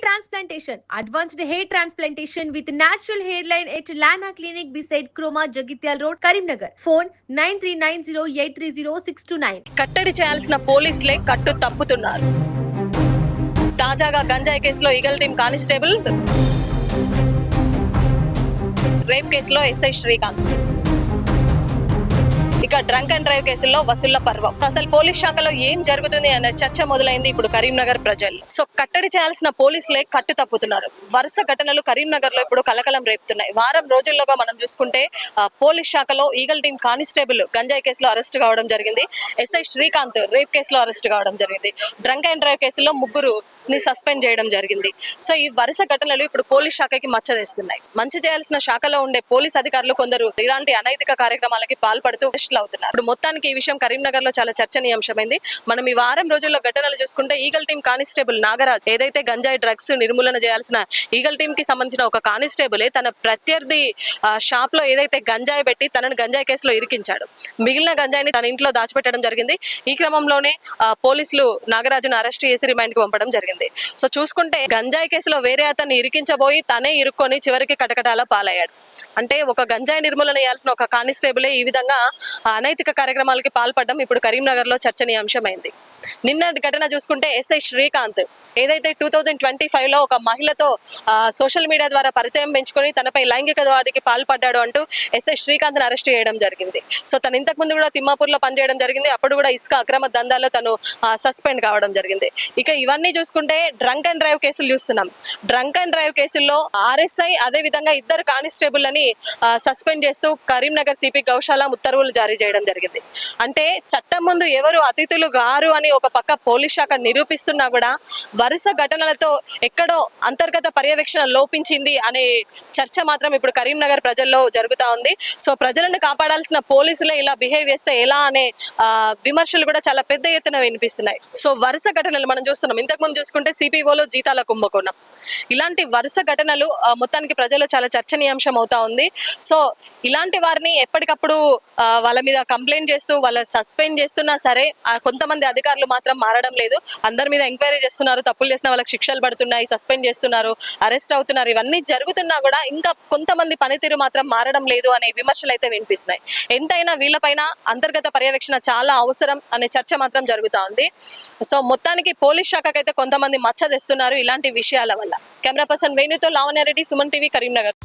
transplantation. Advanced hair transplantation with natural hairline at Lana Clinic beside Kroma Jagitial Road, Karimnagar. Phone 9390830629. కట్టడి చేయాల్సిన పోలీసులే కట్టు తప్పుతున్నారు. తాజాగా గంజాయి కేసులో ఈగల్ టీం కానిస్టేబుల్, రేప్ కేసులో ఎస్ఐ శ్రీకాంత్, ఇక డ్రంక్ అండ్ డ్రైవ్ కేసుల్లో వసూళ్ల పర్వం. అసలు పోలీస్ శాఖలో ఏం జరుగుతుంది అనే చర్చ మొదలైంది ఇప్పుడు కరీంనగర్ ప్రజలు. సో కట్టడి చేయాల్సిన పోలీసులే కట్టు తప్పుతున్నారు. వరుస ఘటనలు కరీంనగర్ లో ఇప్పుడు కలకలం రేపుతున్నాయి. వారం రోజుల్లోగా మనం చూసుకుంటే పోలీస్ శాఖలో ఈగల్ టీం కానిస్టేబుల్ గంజాయి కేసులో అరెస్ట్ కావడం జరిగింది. ఎస్ఐ శ్రీకాంత్ రేప్ కేసులో అరెస్ట్ కావడం జరిగింది. డ్రంక్ అండ్ డ్రైవ్ కేసులో ముగ్గురుని సస్పెండ్ చేయడం జరిగింది. సో ఈ వరుస ఘటనలు ఇప్పుడు పోలీస్ శాఖకి మచ్చదేస్తున్నాయి. మంచి చేయాల్సిన శాఖలో ఉండే పోలీస్ అధికారులు కొందరు ఇలాంటి అనైతిక కార్యక్రమాలకి పాల్పడుతూ అవుతున్నారు. ఇప్పుడు మొత్తానికి ఈ విషయం కరీంనగర్ లో చాలా చర్చనీయాంశమైంది. మనం ఈ వారం రోజుల్లో ఘటనలు చూసుకుంటే ఈగల్ టీం కానిస్టేబుల్ నాగరాజ్ ఏదైతే గంజాయి డ్రగ్స్ నిర్మూలన చేయాల్సిన ఈగల్ టీం కి సంబంధించిన ఒక కానిస్టేబులే తన ప్రత్యర్థి షాప్ లో ఏదైతే గంజాయి పెట్టి తనను గంజాయి కేసులో ఇరికించాడు. మిగిలిన గంజాయిని తన ఇంట్లో దాచిపెట్టడం జరిగింది. ఈ క్రమంలోనే పోలీసులు నాగరాజును అరెస్ట్ చేసి రిమాండ్ కి పంపడం జరిగింది. సో చూసుకుంటే గంజాయి కేసులో వేరే అతన్ని ఇరికించబోయి తనే ఇరుక్కొని చివరికి కటకటాల పాలయ్యాడు. అంటే ఒక గంజాయి నిర్మూలన చేయాల్సిన ఒక కానిస్టేబులే ఈ విధంగా అనైతిక కార్యక్రమాలకి పాల్పడడం ఇప్పుడు కరీంనగర్ లో చర్చనీయాంశమైంది. నిన్న ఘటన చూసుకుంటే ఎస్ఐ శ్రీకాంత్ ఏదైతే 2025 లో ఒక మహిళతో సోషల్ మీడియా ద్వారా పరిచయం పెంచుకొని తనపై లైంగిక దాడికి పాల్పడ్డాడు అంటూ ఎస్ఐ శ్రీకాంత్ ని అరెస్ట్ చేయడం జరిగింది. సో తను ఇంతకు ముందు కూడా తిమ్మాపూర్ లో పనిచేయడం జరిగింది. అప్పుడు కూడా ఇసుక అక్రమ దందాలో తను సస్పెండ్ కావడం జరిగింది. ఇక ఇవన్నీ చూసుకుంటే డ్రంక్ అండ్ డ్రైవ్ కేసులు చూస్తున్నాం. డ్రంక్ అండ్ డ్రైవ్ కేసుల్లో ఆర్ఎస్ఐ అదే విధంగా ఇద్దరు కానిస్టేబుల్ అని సస్పెండ్ చేస్తూ కరీంనగర్ సిపి గౌశాల ఉత్తర్వులు జారీ చేయడం జరిగింది. అంటే చట్టం ముందు ఎవరు అతిథులు గారు అని ఒక పక్క పోలీస్ శాఖ నిరూపిస్తున్నా కూడా వరుస ఘటనలతో ఎక్కడో అంతర్గత పర్యవేక్షణ లోపించింది అనే చర్చ మాత్రం ఇప్పుడు కరీంనగర్ ప్రజల్లో జరుగుతా ఉంది. సో ప్రజలను కాపాడాల్సిన పోలీసులే ఇలా బిహేవ్ చేస్తే ఎలా అనే విమర్శలు కూడా చాలా పెద్ద ఎత్తున వినిపిస్తున్నాయి. సో వరుస ఘటనలు మనం చూస్తున్నాం. ఇంతకు ముందు చూసుకుంటే సిపిఓలో జీతాల కుంభకోణం, ఇలాంటి వరుస ఘటనలు మొత్తానికి ప్రజల్లో చాలా చర్చనీయాంశం అవుతా ఉంది. సో ఇలాంటి వారిని ఎప్పటికప్పుడు వాళ్ళ మీద కంప్లైంట్ చేస్తూ వాళ్ళ సస్పెండ్ చేస్తున్నా సరే కొంతమంది అధికారులు మాత్రం మారడం లేదు. అందరి మీద ఎంక్వైరీ చేస్తున్నారు, తప్పులు చేసిన వాళ్ళకి శిక్షలు పడుతున్నాయి, సస్పెండ్ చేస్తున్నారు, అరెస్ట్ అవుతున్నారు. ఇవన్నీ జరుగుతున్నా కూడా ఇంకా కొంతమంది పనితీరు మాత్రం మారడం లేదు అనే విమర్శలు అయితే వినిపిస్తున్నాయి. ఎంతైనా వీళ్ళపైన అంతర్గత పర్యవేక్షణ చాలా అవసరం అనే చర్చ మాత్రం జరుగుతా ఉంది. సో మొత్తానికి పోలీస్ శాఖకైతే కొంతమంది మచ్చ తెస్తున్నారు ఇలాంటి విషయాల వల్ల. కెమెరా పర్సన్ వేణుతో లావణ్యారెడ్డి, సుమన్ టీవీ, కరీంనగర్.